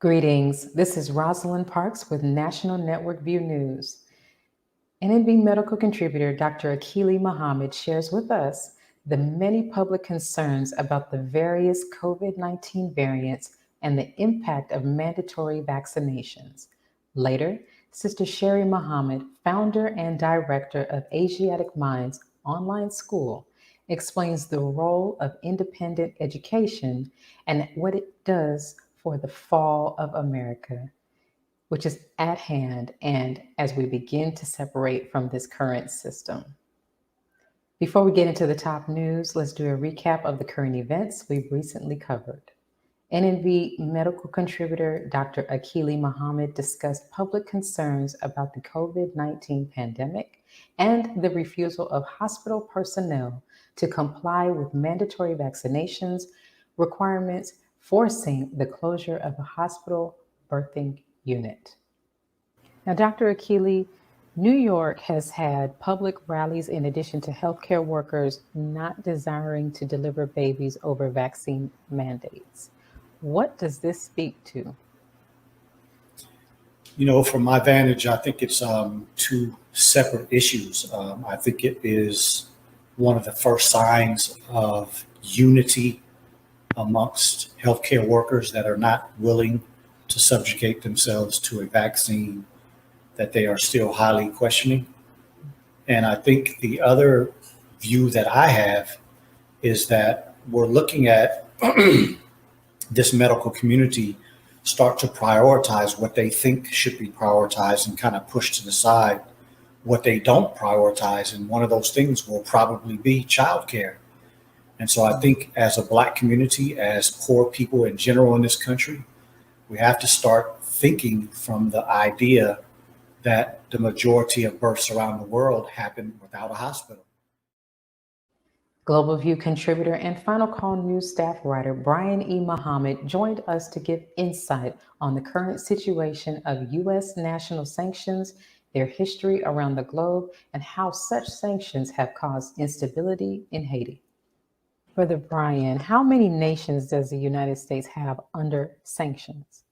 Greetings. This is Rosalind Parks with National Network View News. NNV Medical Contributor Dr. Akili Muhammad shares with us the many public concerns about the various COVID-19 variants and the impact of mandatory vaccinations. Later, Sister Sherrie Muhammad, founder and director of Asiatic Minds online school, explains the role of independent education and what it does for the fall of America, which is at hand, and as we begin to separate from this current system. Before we get into the top news, let's do a recap of the current events we've recently covered. NNV Medical Contributor Dr. Akili Muhammad discussed public concerns about the COVID-19 pandemic and the refusal of hospital personnel to comply with mandatory vaccinations requirements, forcing the closure of a hospital birthing unit. Now, Dr. Akili, New York has had public rallies in addition to healthcare workers not desiring to deliver babies over vaccine mandates. What does this speak to? From my vantage, I think it's two separate issues. I think it is one of the first signs of unity amongst healthcare workers that are not willing to subjugate themselves to a vaccine that they are still highly questioning. And I think the other view that I have is that we're looking at this medical community start to prioritize what they think should be prioritized and kind of push to the side what they don't prioritize. And one of those things will probably be childcare. And so I think as a Black community, as poor people in general in this country, we have to start thinking from the idea that the majority of births around the world happen without a hospital. Global View contributor and Final Call News staff writer Brian E. Muhammad joined us to give insight on the current situation of U.S. national sanctions, their history around the globe, and how such sanctions have caused instability in Haiti. Brother Brian, how many nations does the United States have under sanctions?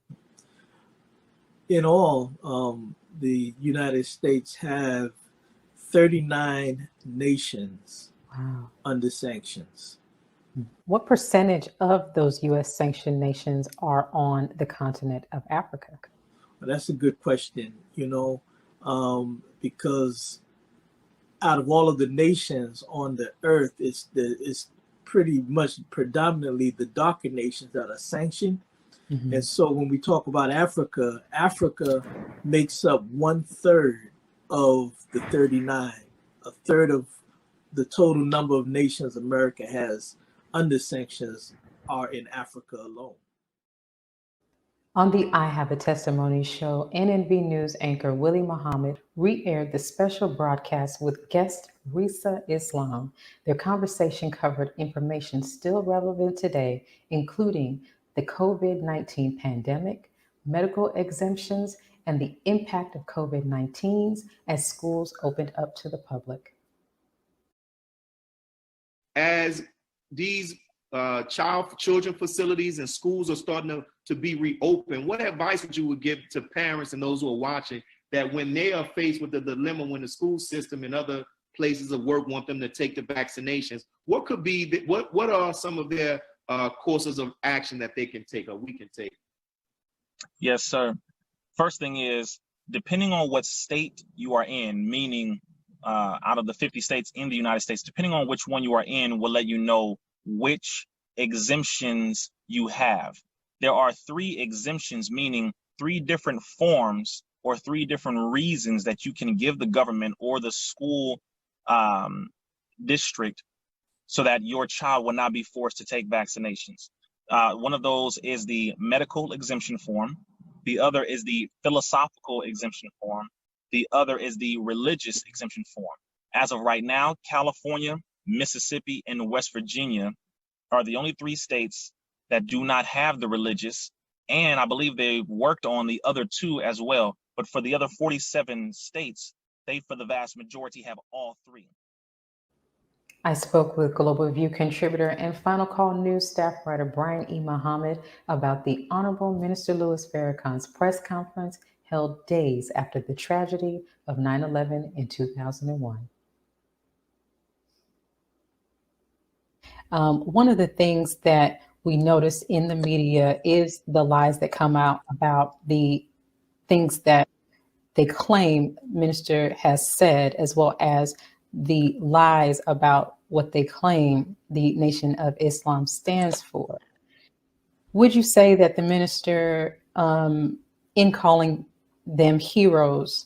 In all, the United States have 39 nations under sanctions. What percentage of those U.S. sanctioned nations are on the continent of Africa? Well, that's a good question, because out of all of the nations on the earth, it's pretty much predominantly the darker nations that are sanctioned. Mm-hmm. And so when we talk about Africa, Africa makes up 1/3 of the 39, a third of the total number of nations America has under sanctions are in Africa alone. On the I Have a Testimony show, NNV News anchor Willie Muhammad re-aired the special broadcast with guest Risa Islam. Their conversation covered information still relevant today, including the COVID-19 pandemic, medical exemptions, and the impact of COVID-19 as schools opened up to the public. As these children facilities and schools are starting to be reopened, what advice would you give to parents and those who are watching that when they are faced with the dilemma when the school system and other places of work want them to take the vaccinations, what could be what are some of their courses of action that they can take or we can take? Yes, sir. First thing is, depending on what state you are in, meaning out of the 50 states in the United States, depending on which one you are in will let you know which exemptions you have. There are 3 exemptions, meaning 3 different forms or 3 different reasons that you can give the government or the school district so that your child will not be forced to take vaccinations. One of those is the medical exemption form. The other is the philosophical exemption form. The other is the religious exemption form. As of right now, California, Mississippi, and West Virginia are the only 3 states that do not have the religious, and I believe they worked on the other 2 as well. But for the other 47 states, they, for the vast majority, have all 3. I spoke with Global View contributor and Final Call News staff writer Brian E. Muhammad about the Honorable Minister Louis Farrakhan's press conference held days after the tragedy of 9/11 in 2001. One of the things that we notice in the media is the lies that come out about the things that they claim minister has said, as well as the lies about what they claim the Nation of Islam stands for. Would you say that the minister, in calling them heroes,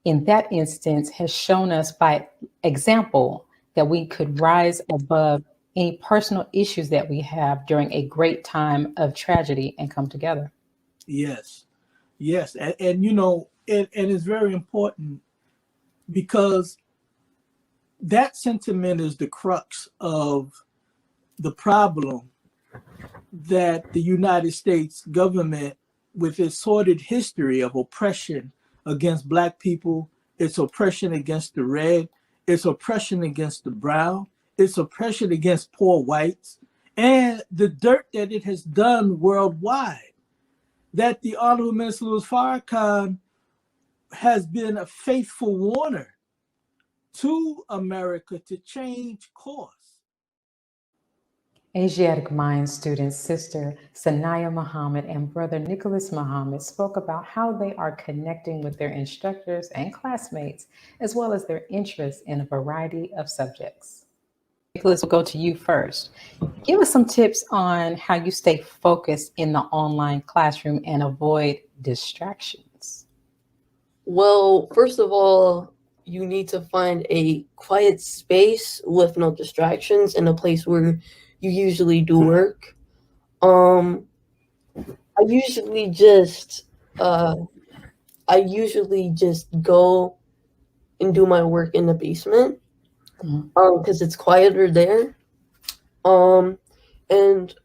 in that instance, has shown us by example that we could rise above any personal issues that we have during a great time of tragedy and come together? Yes, yes, and it's very important because that sentiment is the crux of the problem that the United States government, with its sordid history of oppression against Black people, its oppression against the red, its oppression against the brown, its oppression against poor whites, and the dirt that it has done worldwide, that the Honorable Minister Louis Farrakhan has been a faithful warner to America to change course. Asiatic Mind student sister Sanaya Muhammad and brother Nicholas Muhammad spoke about how they are connecting with their instructors and classmates, as well as their interests in a variety of subjects. Nicholas, we'll go to you first. Give us some tips on how you stay focused in the online classroom and avoid distractions. Well, first of all, you need to find a quiet space with no distractions and a place where you usually do work. I usually just go and do my work in the basement because it's quieter there. And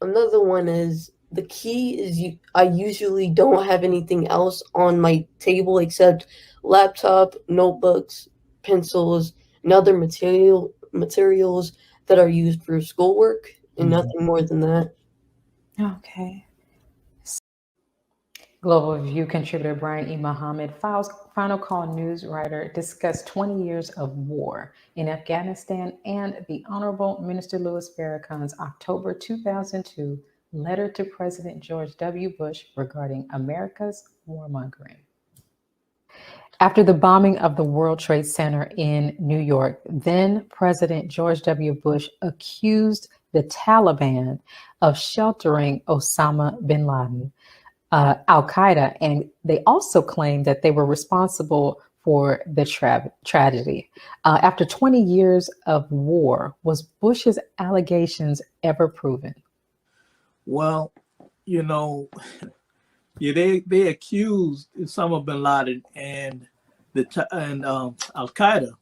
another one is, the key is I usually don't have anything else on my table except laptop, notebooks, pencils, and other materials that are used for schoolwork, and nothing more than that. Okay. Global View contributor Brian E. Muhammad, Final Call News writer, discussed 20 years of war in Afghanistan and the Honorable Minister Louis Farrakhan's October 2002 letter to President George W. Bush regarding America's warmongering. After the bombing of the World Trade Center in New York, then President George W. Bush accused the Taliban of sheltering Osama bin Laden, Al-Qaeda, and they also claimed that they were responsible for the tragedy. After 20 years of war, was Bush's allegations ever proven? Well, they accused Osama bin Laden and Al-Qaeda,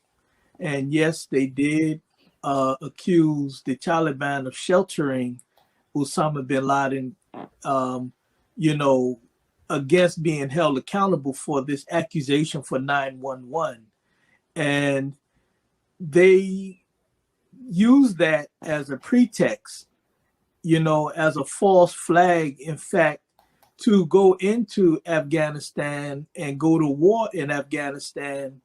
and yes, they did accuse the Taliban of sheltering Osama bin Laden, against being held accountable for this accusation for 9/11, and they used that as a pretext, as a false flag, in fact, to go into Afghanistan and go to war in Afghanistan,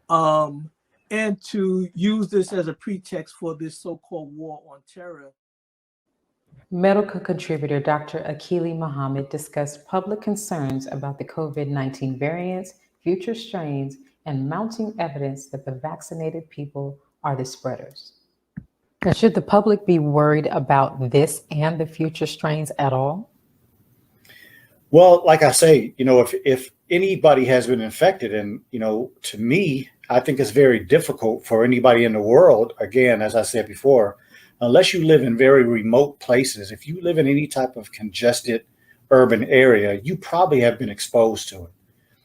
and to use this as a pretext for this so-called war on terror. Medical contributor Dr. Akili Muhammad discussed public concerns about the COVID-19 variants, future strains, and mounting evidence that the vaccinated people are the spreaders. Now, should the public be worried about this and the future strains at all? Well, like I say, if anybody has been infected, and, to me, I think it's very difficult for anybody in the world, again, as I said before, unless you live in very remote places. If you live in any type of congested urban area, you probably have been exposed to it.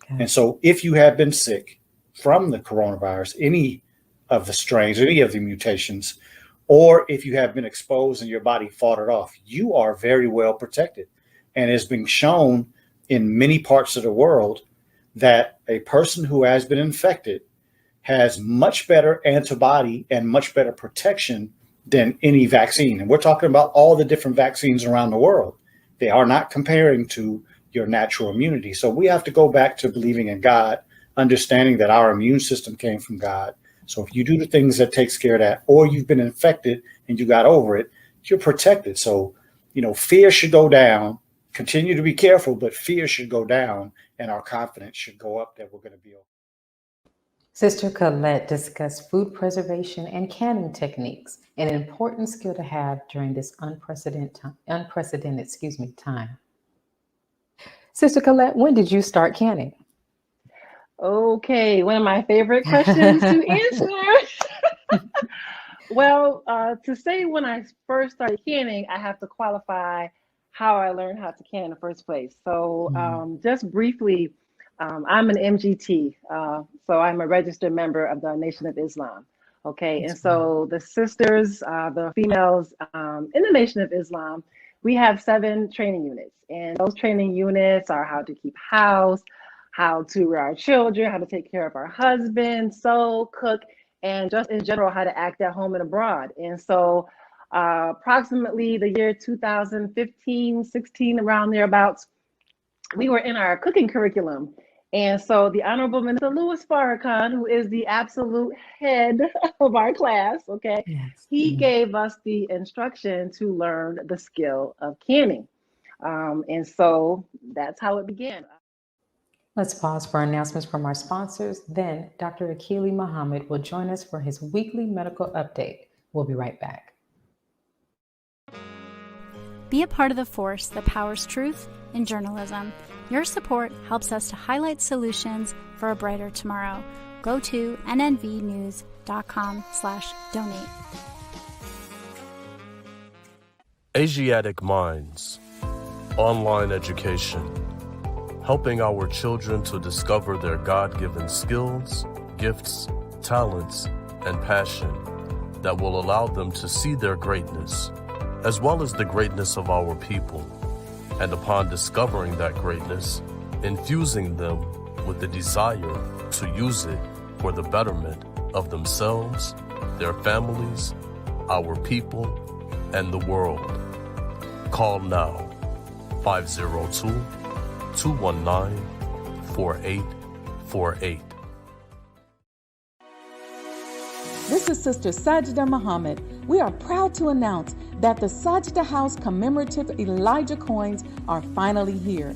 Okay. And so if you have been sick from the coronavirus, any of the strains, any of the mutations, or if you have been exposed and your body fought it off, you are very well protected. And it's been shown in many parts of the world that a person who has been infected has much better antibody and much better protection than any vaccine. And we're talking about all the different vaccines around the world. They are not comparing to your natural immunity. So we have to go back to believing in God, understanding that our immune system came from God. So if you do the things that takes care of that, or you've been infected and you got over it, you're protected. So, fear should go down. Continue to be careful, but fear should go down and our confidence should go up that we're going to be okay. Sister Colette discussed food preservation and canning techniques, an important skill to have during this unprecedented time. Sister Colette, when did you start canning? Okay, one of my favorite questions to answer. Well, to say when I first started canning, I have to qualify how I learned how to can in the first place. So just briefly, I'm an MGT, so I'm a registered member of the Nation of Islam. Okay, and so the sisters, the females in the Nation of Islam, we have 7 training units, and those training units are how to keep house, how to rear our children, how to take care of our husbands, sew, cook, and just in general, how to act at home and abroad. And so approximately the year 2015, 16, around thereabouts, we were in our cooking curriculum. And so the Honorable Minister Louis Farrakhan, who is the absolute head of our class, okay, he gave us the instruction to learn the skill of canning. And so that's how it began. Let's pause for announcements from our sponsors. Then Dr. Akili Muhammad will join us for his weekly medical update. We'll be right back. Be a part of the force that powers truth in journalism. Your support helps us to highlight solutions for a brighter tomorrow. Go to nnvnews.com/donate. Asiatic Minds, online education, helping our children to discover their God-given skills, gifts, talents, and passion that will allow them to see their greatness, as well as the greatness of our people. And upon discovering that greatness, infusing them with the desire to use it for the betterment of themselves, their families, our people, and the world. Call now, 502-219-4848. This is Sister Sajda Muhammad. We are proud to announce that the Sajda House commemorative Elijah coins are finally here.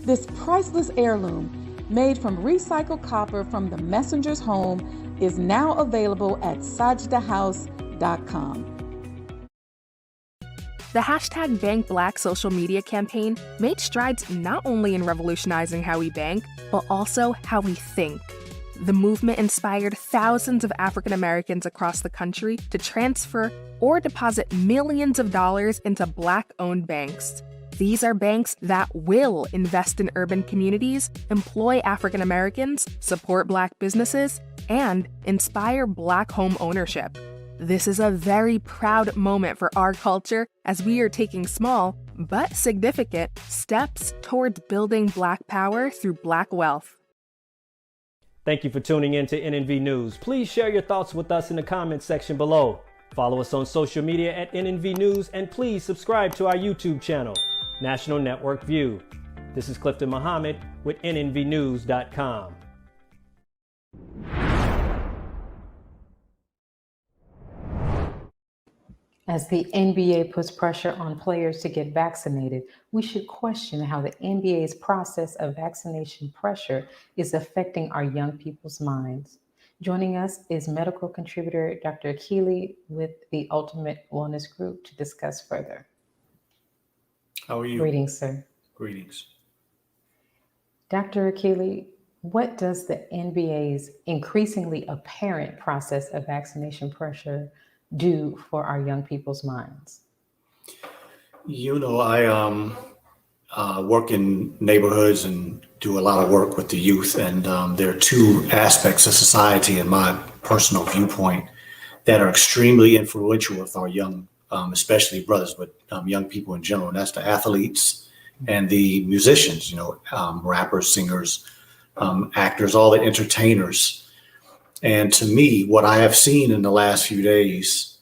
This priceless heirloom, made from recycled copper from the messenger's home, is now available at sajdahouse.com. The hashtag Bank Black social media campaign made strides not only in revolutionizing how we bank, but also how we think. The movement inspired thousands of African Americans across the country to transfer or deposit millions of dollars into Black-owned banks. These are banks that will invest in urban communities, employ African Americans, support Black businesses, and inspire Black home ownership. This is a very proud moment for our culture as we are taking small, but significant, steps towards building Black power through Black wealth. Thank you for tuning in to NNV News. Please share your thoughts with us in the comments section below. Follow us on social media at NNV News, and please subscribe to our YouTube channel, National Network View. This is Clifton Muhammad with NNVnews.com. As the NBA puts pressure on players to get vaccinated, we should question how the NBA's process of vaccination pressure is affecting our young people's minds. Joining us is medical contributor Dr. Akili with the Ultimate Wellness Group to discuss further. How are you? Greetings, sir. Greetings. Dr. Akili, what does the NBA's increasingly apparent process of vaccination pressure do for our young people's minds? I work in neighborhoods and do a lot of work with the youth, and there are two aspects of society, in my personal viewpoint, that are extremely influential with our young, especially brothers, but young people in general. And that's the athletes and the musicians, rappers, singers, actors, all the entertainers. And to me, what I have seen in the last few days,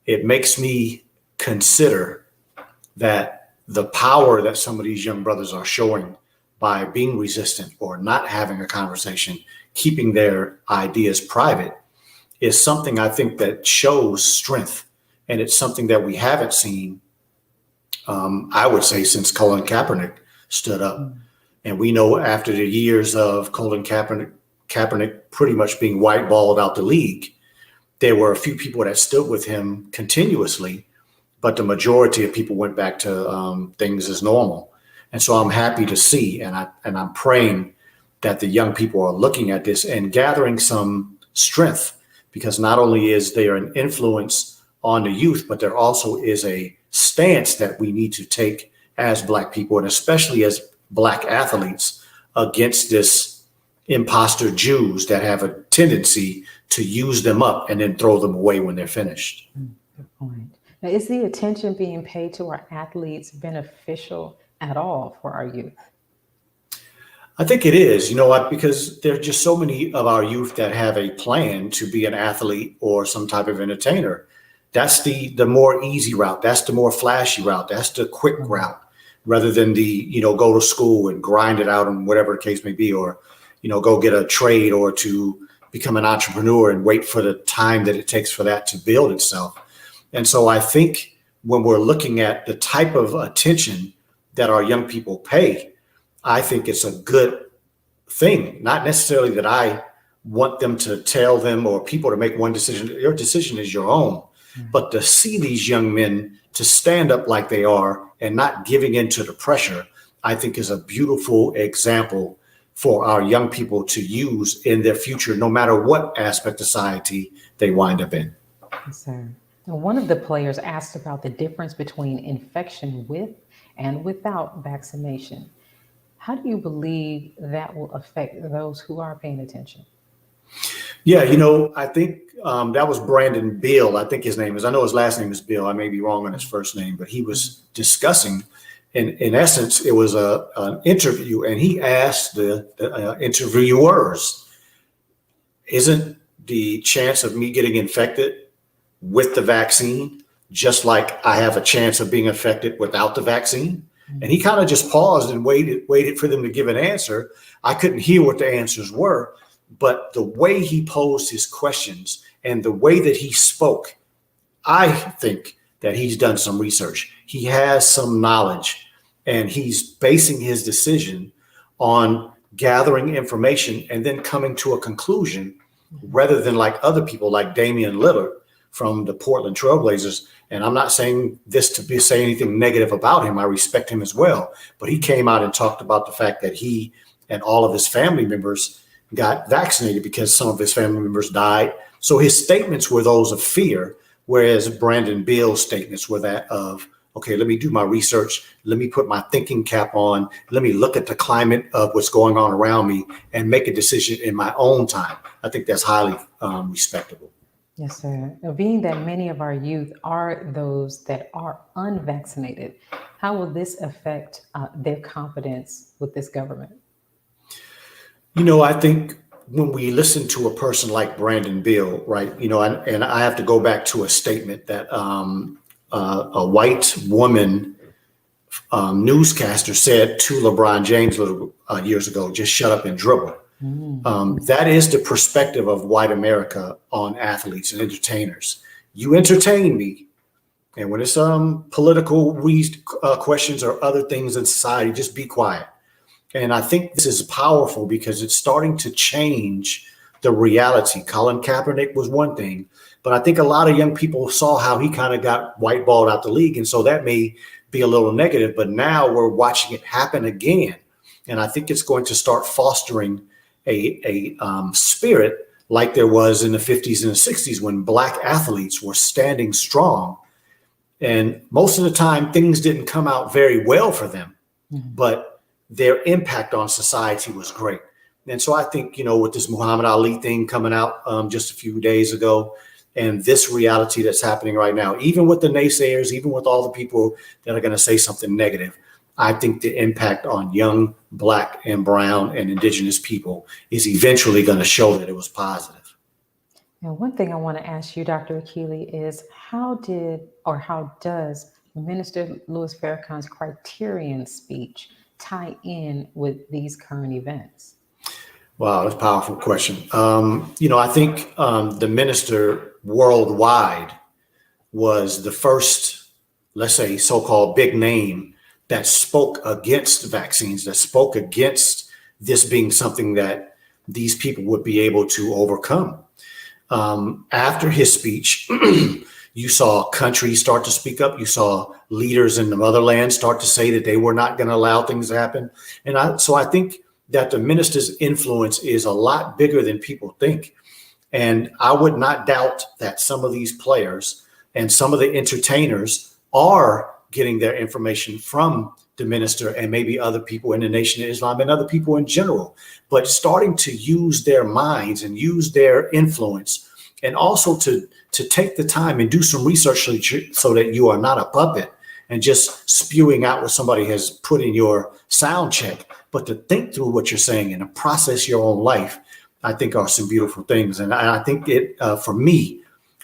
it makes me consider that the power that some of these young brothers are showing by being resistant or not having a conversation, keeping their ideas private, is something I think that shows strength. And it's something that we haven't seen, I would say, since Colin Kaepernick stood up. And we know after the years of Colin Kaepernick pretty much being whiteballed out the league, there were a few people that stood with him continuously, but the majority of people went back to things as normal. And so I'm happy to see, and I'm praying that the young people are looking at this and gathering some strength, because not only is there an influence on the youth, but there also is a stance that we need to take as Black people, and especially as Black athletes, against this imposter Jews that have a tendency to use them up and then throw them away when they're finished. Good point. Now, is the attention being paid to our athletes beneficial at all for our youth? I think it is, you know what, because there are just so many of our youth that have a plan to be an athlete or some type of entertainer. That's the more easy route. That's the more flashy route. That's the quick route, rather than the, go to school and grind it out and whatever the case may be, or, go get a trade or to become an entrepreneur and wait for the time that it takes for that to build itself. And so I think when we're looking at the type of attention that our young people pay, I think it's a good thing. Not necessarily that I want them to tell them or people to make one decision. Your decision is your own. But to see these young men to stand up like they are and not giving in to the pressure, I think is a beautiful example for our young people to use in their future, no matter what aspect of society they wind up in. Yes, sir. Now, one of the players asked about the difference between infection with and without vaccination. How do you believe that will affect those who are paying attention? Yeah, I think that was Brandon Bill, I think his name is. I know his last name is Bill. I may be wrong on his first name, but he was discussing, in essence, it was an interview, and he asked the interviewers, isn't the chance of me getting infected with the vaccine just like I have a chance of being infected without the vaccine? And he kind of just paused and waited for them to give an answer. I couldn't hear what the answers were, but the way he posed his questions and the way that he spoke, I think that he's done some research. He has some knowledge, and he's basing his decision on gathering information and then coming to a conclusion, rather than like other people like Damian Lillard from the Portland Trailblazers. And I'm not saying this to say anything negative about him. I respect him as well. But he came out and talked about the fact that he and all of his family members got vaccinated because some of his family members died. So his statements were those of fear, whereas Brandon Bill's statements were that of, okay, let me do my research. Let me put my thinking cap on. Let me look at the climate of what's going on around me and make a decision in my own time. I think that's highly respectable. Yes, sir. Now, being that many of our youth are those that are unvaccinated, how will this affect their confidence with this government? I think when we listen to a person like Brandon Bill, right, and I have to go back to a statement that a white woman newscaster said to LeBron James years ago, just shut up and dribble. That is the perspective of white America on athletes and entertainers. You entertain me. And when it's political questions or other things in society, just be quiet. And I think this is powerful because it's starting to change the reality. Colin Kaepernick was one thing, but I think a lot of young people saw how he kind of got whiteballed out the league. And so that may be a little negative, but now we're watching it happen again. And I think it's going to start fostering a spirit like there was in the 50s and the 60s when Black athletes were standing strong. And most of the time, things didn't come out very well for them, but their impact on society was great. And so I think, with this Muhammad Ali thing coming out just a few days ago, and this reality that's happening right now, even with the naysayers, even with all the people that are going to say something negative, I think the impact on young Black and brown and indigenous people is eventually going to show that it was positive. And one thing I want to ask you, Dr. Akili, is how does Minister Louis Farrakhan's Criterion speech tie in with these current events? Wow, that's a powerful question. I think the minister worldwide was the first, let's say, so-called big name that spoke against vaccines, that spoke against this being something that these people would be able to overcome. After his speech, you saw countries start to speak up. You saw leaders in the motherland start to say that they were not going to allow things to happen. So I think that the minister's influence is a lot bigger than people think. And I would not doubt that some of these players and some of the entertainers are getting their information from the minister and maybe other people in the Nation of Islam and other people in general, but starting to use their minds and use their influence, and also to take the time and do some research so that you are not a puppet and just spewing out what somebody has put in your sound check, but to think through what you're saying and to process your own life, I think are some beautiful things. And I think for me,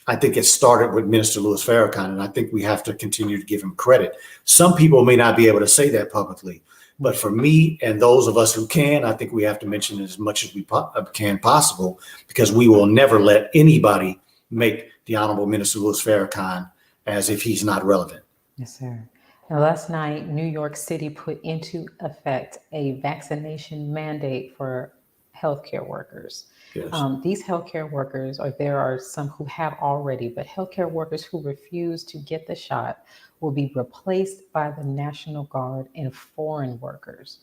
I think it started with Minister Louis Farrakhan, and I think we have to continue to give him credit. Some people may not be able to say that publicly, but for me and those of us who can, I think we have to mention it as much as we can possible, because we will never let anybody make the Honorable Minister Louis Farrakhan as if he's not relevant. Yes, sir. Now, last night, New York City put into effect a vaccination mandate for healthcare workers. Yes. These healthcare workers, or there are some who have already, but healthcare workers who refuse to get the shot will be replaced by the National Guard and foreign workers.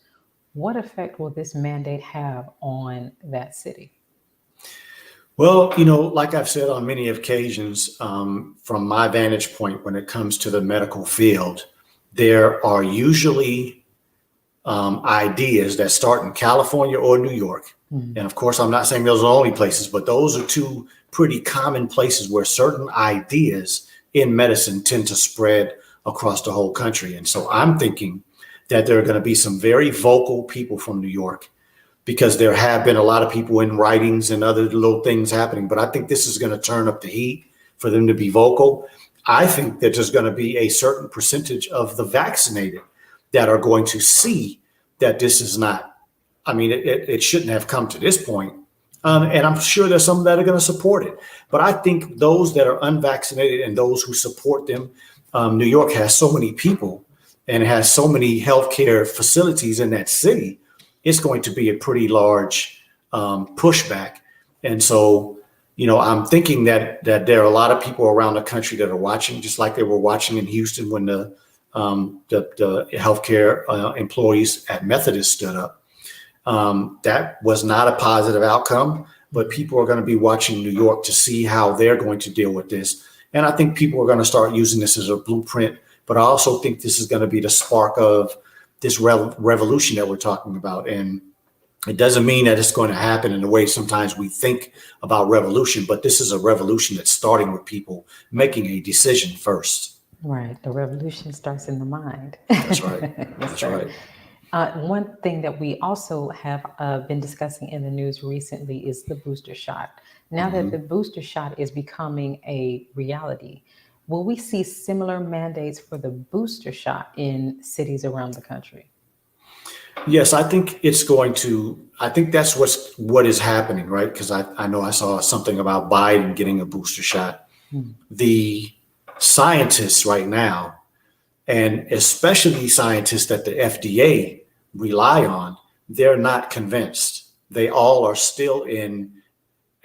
What effect will this mandate have on that city? Well, like I've said on many occasions, from my vantage point, when it comes to the medical field, there are usually ideas that start in California or New York. And of course, I'm not saying those are the only places, but those are two pretty common places where certain ideas in medicine tend to spread across the whole country. And so I'm thinking that there are going to be some very vocal people from New York, because there have been a lot of people in writings and other little things happening. But I think this is going to turn up the heat for them to be vocal. I think that there's going to be a certain percentage of the vaccinated that are going to see that this is not, it shouldn't have come to this point. And I'm sure there's some that are going to support it. But I think those that are unvaccinated and those who support them, New York has so many people and has so many healthcare facilities in that city, it's going to be a pretty large pushback. And so, I'm thinking that there are a lot of people around the country that are watching, just like they were watching in Houston when the healthcare employees at Methodist stood up. That was not a positive outcome, but people are going to be watching New York to see how they're going to deal with this. And I think people are going to start using this as a blueprint, but I also think this is going to be the spark of this revolution that we're talking about. And it doesn't mean that it's going to happen in the way sometimes we think about revolution, but this is a revolution that's starting with people making a decision first. Right. The revolution starts in the mind. That's right. Yes, That's sir. right. One thing that we also have been discussing in the news recently is the booster shot. Now that the booster shot is becoming a reality, will we see similar mandates for the booster shot in cities around the country? Yes, I think that's what is happening, right? Because I know I saw something about Biden getting a booster shot. The scientists right now, and especially scientists that the FDA rely on, they're not convinced. They all are still in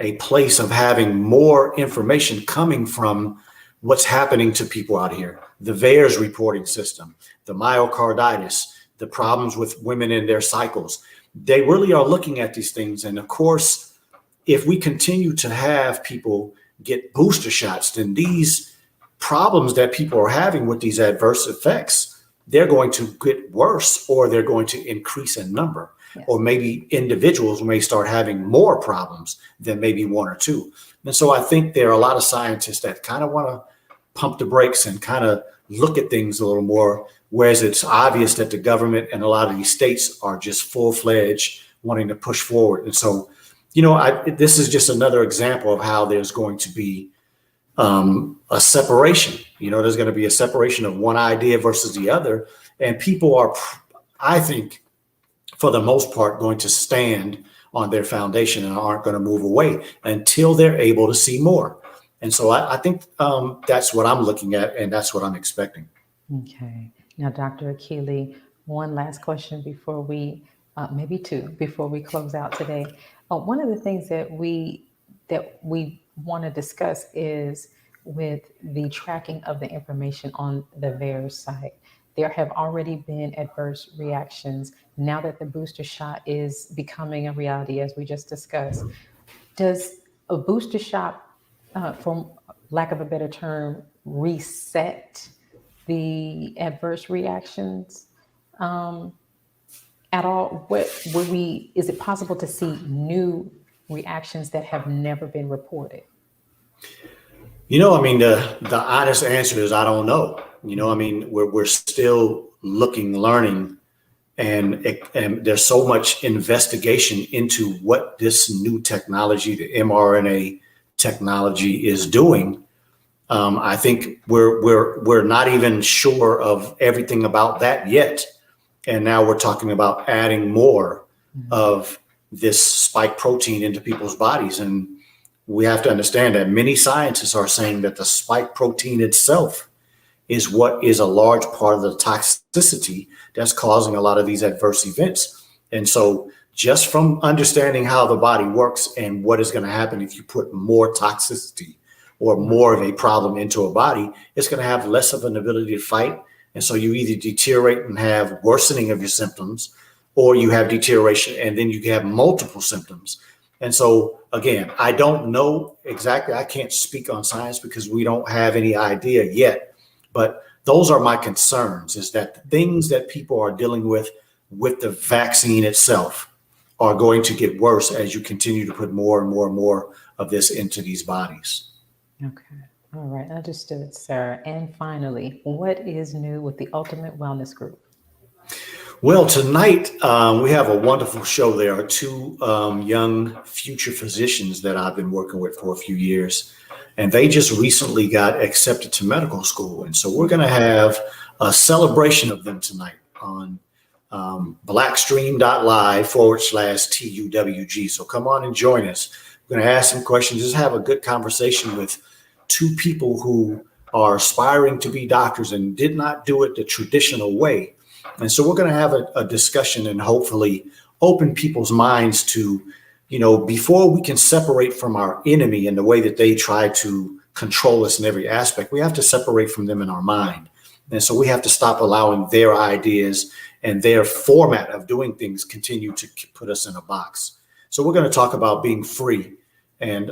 a place of having more information coming from what's happening to people out here. The VAERS reporting system, the myocarditis, the problems with women in their cycles. They really are looking at these things. And of course, if we continue to have people get booster shots, then these problems that people are having with these adverse effects, they're going to get worse, or they're going to increase in number. Yes. Or maybe individuals may start having more problems than maybe one or two. And so I think there are a lot of scientists that kind of want to pump the brakes and kind of look at things a little more, whereas it's obvious that the government and a lot of these states are just full-fledged wanting to push forward. And so This is just another example of how there's going to be a separation. There's going to be a separation of one idea versus the other. And people are, I think, for the most part, going to stand on their foundation and aren't going to move away until they're able to see more. And so I think that's what I'm looking at, and that's what I'm expecting. Okay. Now, Dr. Akili, one last question before we, maybe two, before we close out today. One of the things that we want to discuss is with the tracking of the information on the VAERS site. There have already been adverse reactions. Now that the booster shot is becoming a reality, as we just discussed, does a booster shot, for lack of a better term, reset the adverse reactions at all? Is it possible to see new reactions that have never been reported? The honest answer is I don't know. We're still looking, learning, and there's so much investigation into what this new technology, the mRNA technology, is doing. I think we're not even sure of everything about that yet. And now we're talking about adding more of this spike protein into people's bodies. And we have to understand that many scientists are saying that the spike protein itself is what is a large part of the toxicity that's causing a lot of these adverse events. And so just from understanding how the body works and what is going to happen if you put more toxicity or more of a problem into a body, it's going to have less of an ability to fight. And so you either deteriorate and have worsening of your symptoms, or you have deterioration and then you have multiple symptoms. And so, again, I don't know exactly. I can't speak on science because we don't have any idea yet. But those are my concerns, is that the things that people are dealing with the vaccine itself are going to get worse as you continue to put more and more and more of this into these bodies. Okay. All right. Understood, sir. And finally, what is new with the Ultimate Wellness Group? Well, tonight we have a wonderful show. There are two young future physicians that I've been working with for a few years, and they just recently got accepted to medical school. And so we're going to have a celebration of them tonight on blackstream.live/TUWG. So come on and join us. We're going to ask some questions, just have a good conversation with two people who are aspiring to be doctors and did not do it the traditional way. And so we're going to have a discussion and hopefully open people's minds to, before we can separate from our enemy in the way that they try to control us in every aspect, we have to separate from them in our mind. And so we have to stop allowing their ideas and their format of doing things continue to put us in a box. So we're going to talk about being free and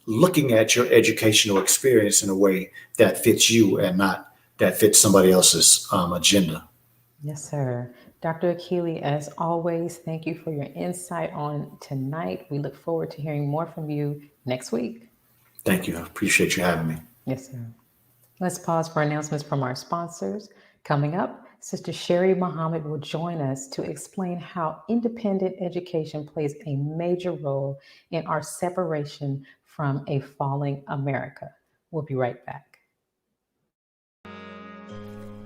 looking at your educational experience in a way that fits you and not that fits somebody else's agenda. Yes, sir. Dr. Akili, as always, thank you for your insight on tonight. We look forward to hearing more from you next week. Thank you. I appreciate you having me. Yes, sir. Let's pause for announcements from our sponsors. Coming up, Sister Sherrie Muhammad will join us to explain how independent education plays a major role in our separation from a falling America. We'll be right back.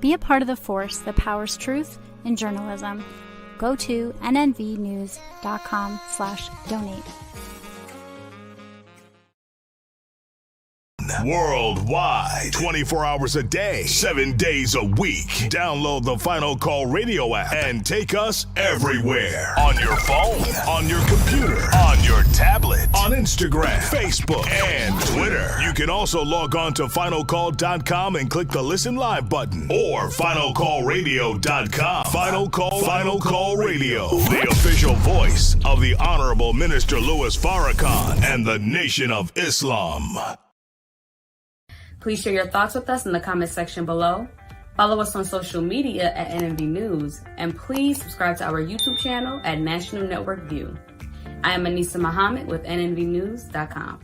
Be a part of the force that powers truth in journalism. Go to nnvnews.com/donate. Worldwide, 24 hours a day, 7 days a week. Download the Final Call Radio app and take us everywhere. On your phone, on your computer, on your tablet, on Instagram, Facebook, and Twitter. You can also log on to finalcall.com and click the Listen Live button, or finalcallradio.com. Final Call Radio, the official voice of the Honorable Minister Louis Farrakhan and the Nation of Islam. Please share your thoughts with us in the comment section below. Follow us on social media at NNV News, and please subscribe to our YouTube channel at National Network View. I am Anissa Muhammad with NNVnews.com.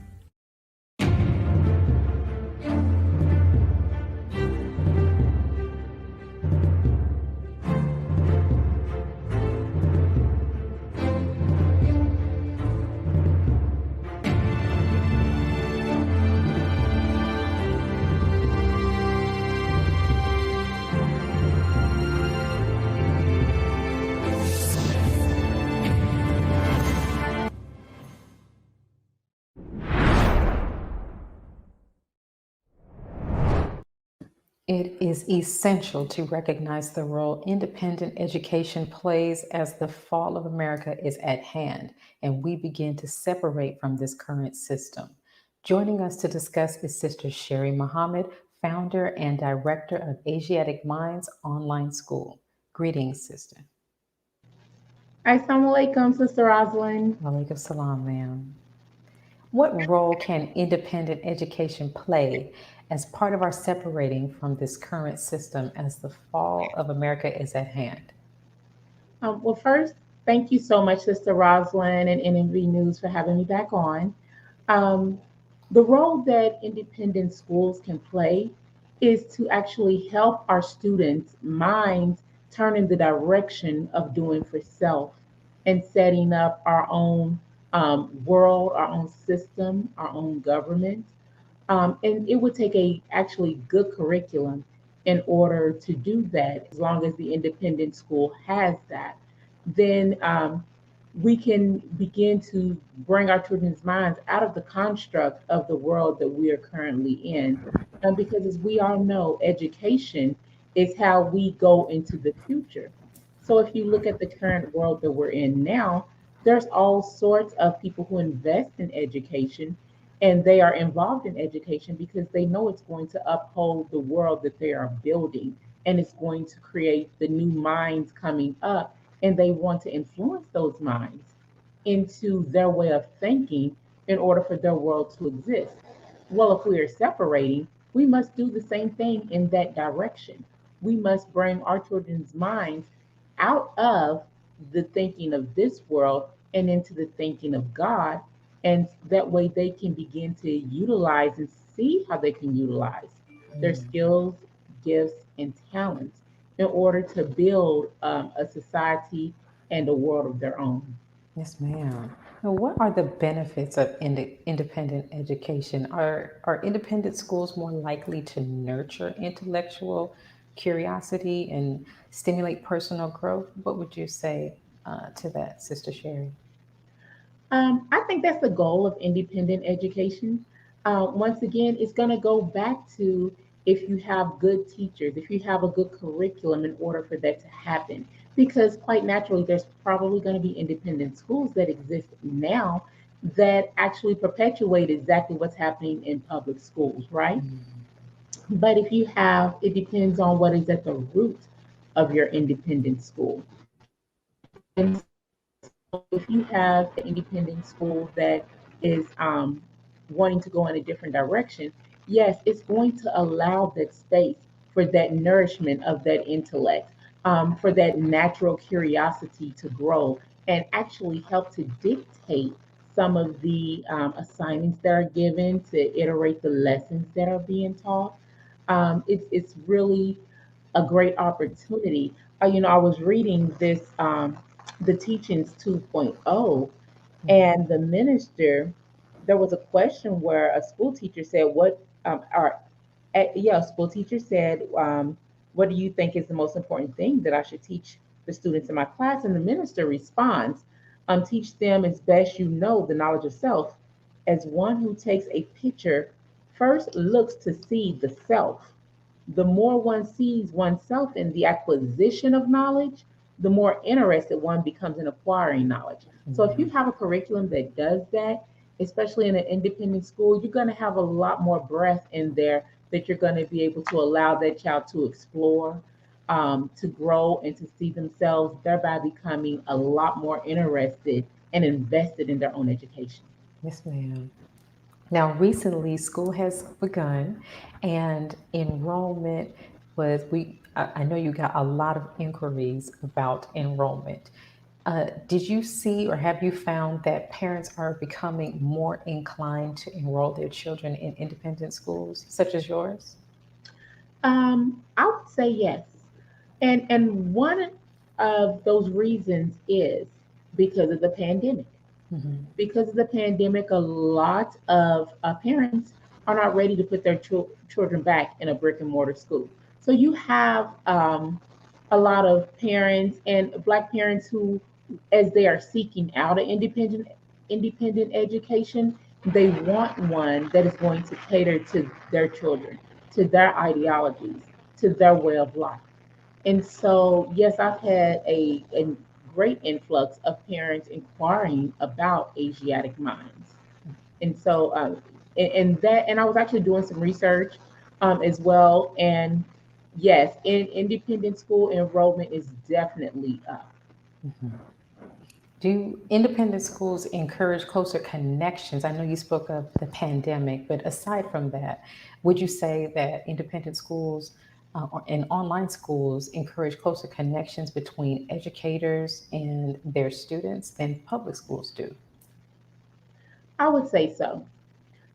It is essential to recognize the role independent education plays as the fall of America is at hand and we begin to separate from this current system. Joining us to discuss is Sister Sherrie Muhammad, founder and director of Asiatic Minds Online School. Greetings, Sister. Assalamu alaikum, Sister Rosalind. Walaikum salam, ma'am. What role can independent education play as part of our separating from this current system as the fall of America is at hand? Well, first, thank you so much, Sister Rosalind and NNV News for having me back on. The role that independent schools can play is to actually help our students' minds turn in the direction of doing for self and setting up our own world, our own system, our own government. And it would take a actually good curriculum in order to do that. As long as the independent school has that, then we can begin to bring our children's minds out of the construct of the world that we are currently in. Because as we all know, education is how we go into the future. So if you look at the current world that we're in now, there's all sorts of people who invest in education and they are involved in education because they know it's going to uphold the world that they are building and it's going to create the new minds coming up, and they want to influence those minds into their way of thinking in order for their world to exist. Well, if we are separating, we must do the same thing in that direction. We must bring our children's minds out of the thinking of this world and into the thinking of God. And that way they can begin to utilize and see how they can utilize their skills, gifts, and talents in order to build a society and a world of their own. Yes, ma'am. Now, what are the benefits of independent education? Are independent schools more likely to nurture intellectual curiosity and stimulate personal growth? What would you say to that, Sister Sherrie? I think that's the goal of independent education. Once again, it's going to go back to if you have good teachers, if you have a good curriculum in order for that to happen. Because quite naturally, there's probably going to be independent schools that exist now that actually perpetuate exactly what's happening in public schools, right? But if you have, it depends on what is at the root of your independent school. And if you have an independent school that is wanting to go in a different direction, yes, it's going to allow that space for that nourishment of that intellect, for that natural curiosity to grow and actually help to dictate some of the assignments that are given, to iterate the lessons that are being taught. It's really a great opportunity. I was reading this, the Teachings 2.0, and the minister, there was a question where a school teacher said, a school teacher said, what do you think is the most important thing that I should teach the students in my class? And the minister responds, teach them as best you know the knowledge of self, as one who takes a picture first looks to see the self. The more one sees oneself in the acquisition of knowledge, the more interested one becomes in acquiring knowledge. So if you have a curriculum that does that, especially in an independent school, you're going to have a lot more breadth in there that you're going to be able to allow that child to explore, to grow, and to see themselves, thereby becoming a lot more interested and invested in their own education. Yes, ma'am. Now, recently, school has begun, and enrollment was, I know you got a lot of inquiries about enrollment. Did you see or have you found that parents are becoming more inclined to enroll their children in independent schools, such as yours? I would say yes. And one of those reasons is because of the pandemic. Because of the pandemic, a lot of parents are not ready to put their children back in a brick and mortar school. So you have a lot of parents and Black parents who, as they are seeking out an independent education, they want one that is going to cater to their children, to their ideologies. to their way of life. And so, yes, I've had a great influx of parents inquiring about Asiatic minds. And so, and I was actually doing some research as well. And yes, in independent school enrollment is definitely up. Mhm. Do independent schools encourage closer connections? I know you spoke of the pandemic, but aside from that, would you say that independent schools and online schools encourage closer connections between educators and their students than public schools do? I would say so.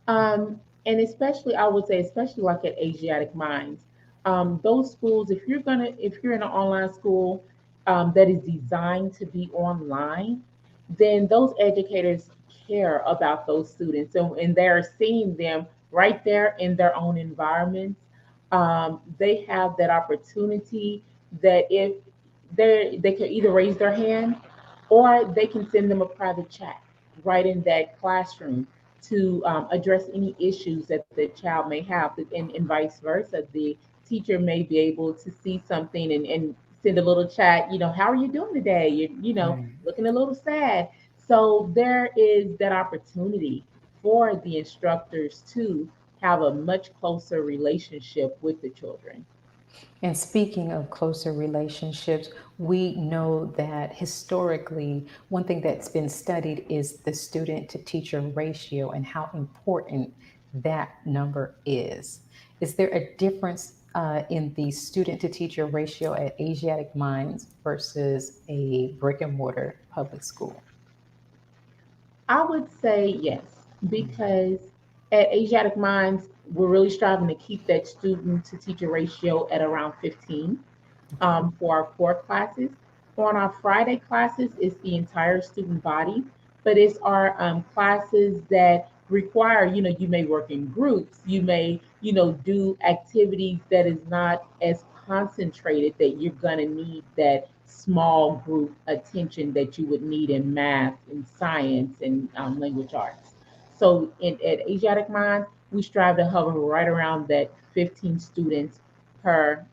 And especially, I would say, especially like at Asiatic Minds, those schools, if you're in an online school that is designed to be online, then those educators care about those students, and they're seeing them right there in their own environments. They have that opportunity that if they can either raise their hand or they can send them a private chat right in that classroom to address any issues that the child may have, and vice versa. The teacher may be able to see something and send a little chat, how are you doing today? Right. Looking a little sad. So there is that opportunity for the instructors to have a much closer relationship with the children. And speaking of closer relationships, we know that historically, one thing that's been studied is the student to teacher ratio and how important that number is. Is there a difference in the student to teacher ratio at Asiatic Minds versus a brick and mortar public school? I would say yes, because at Asiatic Minds, we're really striving to keep that student to teacher ratio at around 15 for our core classes. On our Friday classes, it's the entire student body, but it's our classes that require, you may work in groups, you may, do activities that is not as concentrated that you're going to need that small group attention that you would need in math and science and language arts. So at Asiatic Mind, we strive to hover right around that 15 students per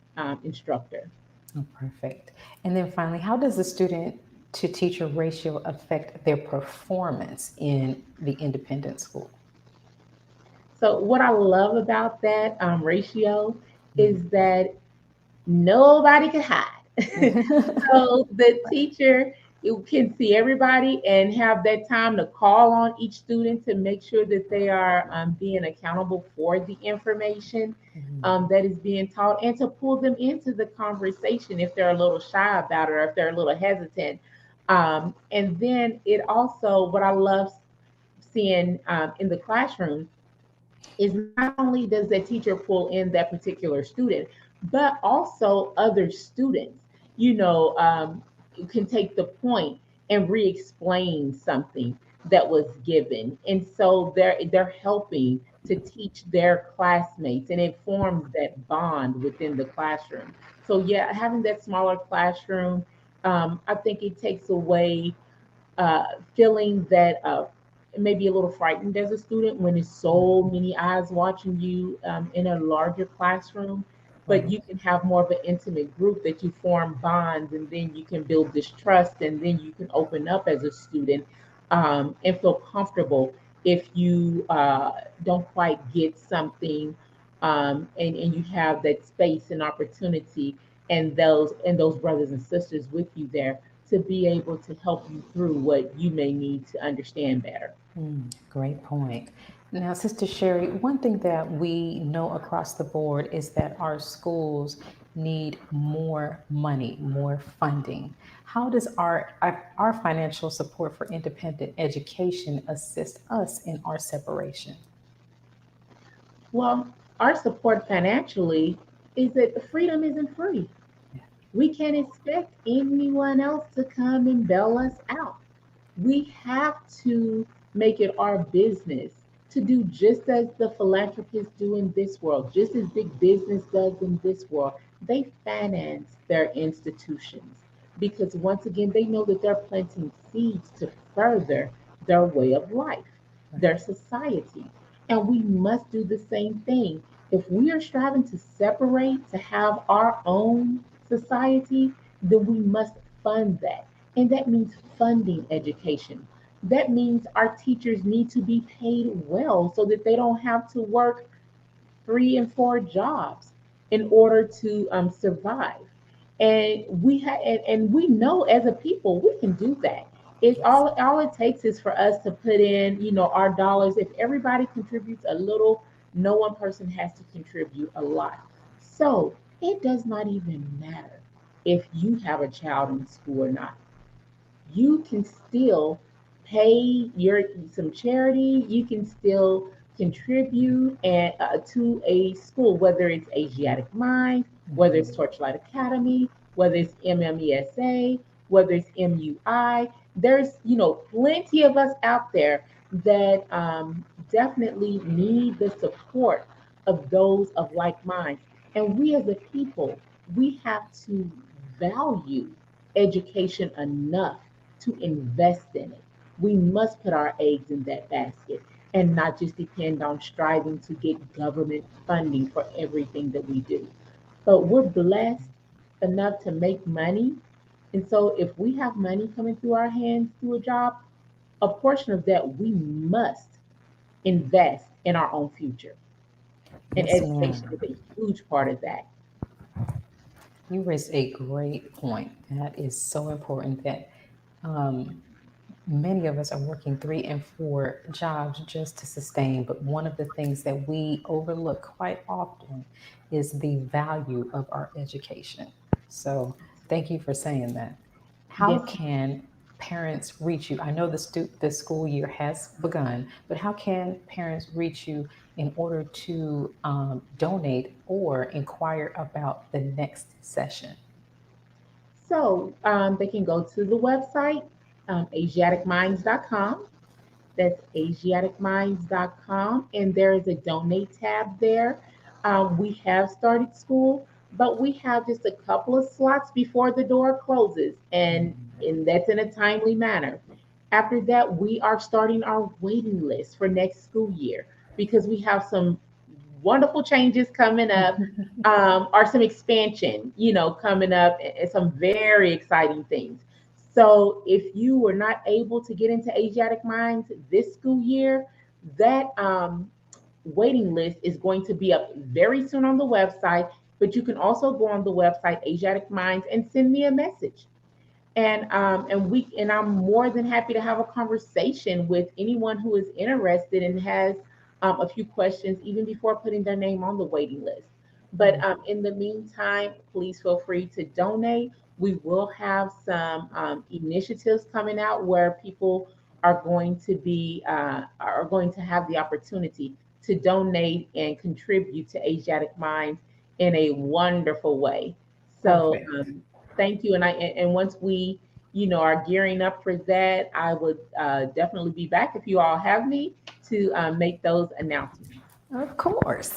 instructor. Oh, perfect. And then finally, how does the student to teacher ratio affect their performance in the independent school? So what I love about that ratio is Mhm. that nobody can hide. So the teacher, you can see everybody and have that time to call on each student to make sure that they are being accountable for the information Mhm. that is being taught, and to pull them into the conversation if they're a little shy about it or if they're a little hesitant. And then it also, what I love seeing in the classroom is not only does the teacher pull in that particular student, but also other students, can take the point and re-explain something that was given. And so they're helping to teach their classmates, and it forms that bond within the classroom. So yeah, having that smaller classroom, I think it takes away uh, feeling that maybe a little frightened as a student when there's so many eyes watching you in a larger classroom. But Right. you can have more of an intimate group that you form bonds, and then you can build this trust, and then you can open up as a student and feel comfortable if you don't quite get something, and you have that space and opportunity and those brothers and sisters with you there to be able to help you through what you may need to understand better. Great point. Now, Sister Sherrie, one thing that we know across the board is that our schools need more money, more funding. How does our financial support for independent education assist us in our separation? Well, our support financially is that freedom isn't free. We can't expect anyone else to come and bail us out. We have to make it our business to do just as the philanthropists do in this world, just as big business does in this world. They finance their institutions because, once again, they know that they're planting seeds to further their way of life, their society. And we must do the same thing. If we are striving to separate, to have our own society, then we must fund that. And that means funding education. That means our teachers need to be paid well so that they don't have to work 3 and 4 jobs in order to survive. And we know as a people we can do that. It's all it takes is for us to put in, our dollars. If everybody contributes a little, no one person has to contribute a lot. So it does not even matter if you have a child in school or not. You can still pay some charity. You can still contribute to a school, whether it's Asiatic Minds, whether it's Torchlight Academy, whether it's MMESA, whether it's MUI. There's plenty of us out there that definitely need the support of those of like minds. And we as a people, we have to value education enough to invest in it. We must put our eggs in that basket and not just depend on striving to get government funding for everything that we do. But we're blessed enough to make money. And so if we have money coming through our hands through a job, a portion of that we must invest in our own future. And Yes, education ma'am. is a huge part of that. You raised a great point. That is so important that many of us are working 3 and 4 jobs just to sustain. But one of the things that we overlook quite often is the value of our education. So thank you for saying that. How Yes. can parents reach you? I know the school year has begun, but how can parents reach you in order to donate or inquire about the next session? So they can go to the website, AsiaticMinds.com. That's AsiaticMinds.com. And there is a donate tab there. We have started school, but we have just a couple of slots before the door closes, and that's in a timely manner. After that, we are starting our waiting list for next school year because we have some wonderful changes coming up, or some expansion, coming up, and some very exciting things. So if you were not able to get into Asiatic Minds this school year, that waiting list is going to be up very soon on the website. But you can also go on the website Asiatic Minds and send me a message. And I'm more than happy to have a conversation with anyone who is interested and has a few questions even before putting their name on the waiting list. But in the meantime, please feel free to donate. We will have some initiatives coming out where people are going to have the opportunity to donate and contribute to Asiatic Minds in a wonderful way. So thank you. And once we are gearing up for that, I would definitely be back if you all have me to make those announcements. Of course.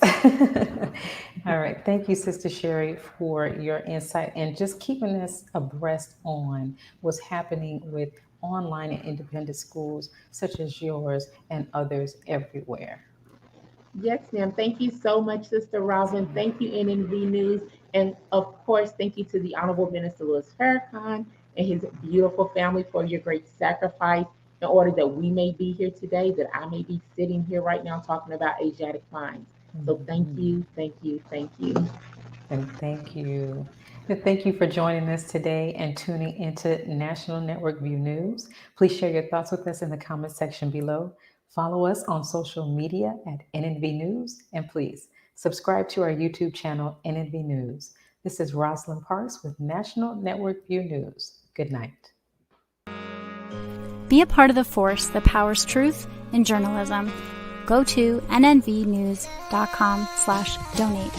All right. Thank you, Sister Sherrie, for your insight and just keeping us abreast on what's happening with online and independent schools such as yours and others everywhere. Yes, ma'am. Thank you so much, Sister Rosalind. Thank you, NNV News. And of course, thank you to the Honorable Minister Louis Farrakhan and his beautiful family for your great sacrifice in order that we may be here today, that I may be sitting here right now talking about Asiatic Minds. So thank you, thank you, thank you. And thank you. And thank you for joining us today and tuning into National Network View News. Please share your thoughts with us in the comment section below. Follow us on social media at NNV News, and please subscribe to our YouTube channel, NNV News. This is Rosalind Parks with National Network View News. Good night. Be a part of the force that powers truth in journalism. Go to nnvnews.com/donate.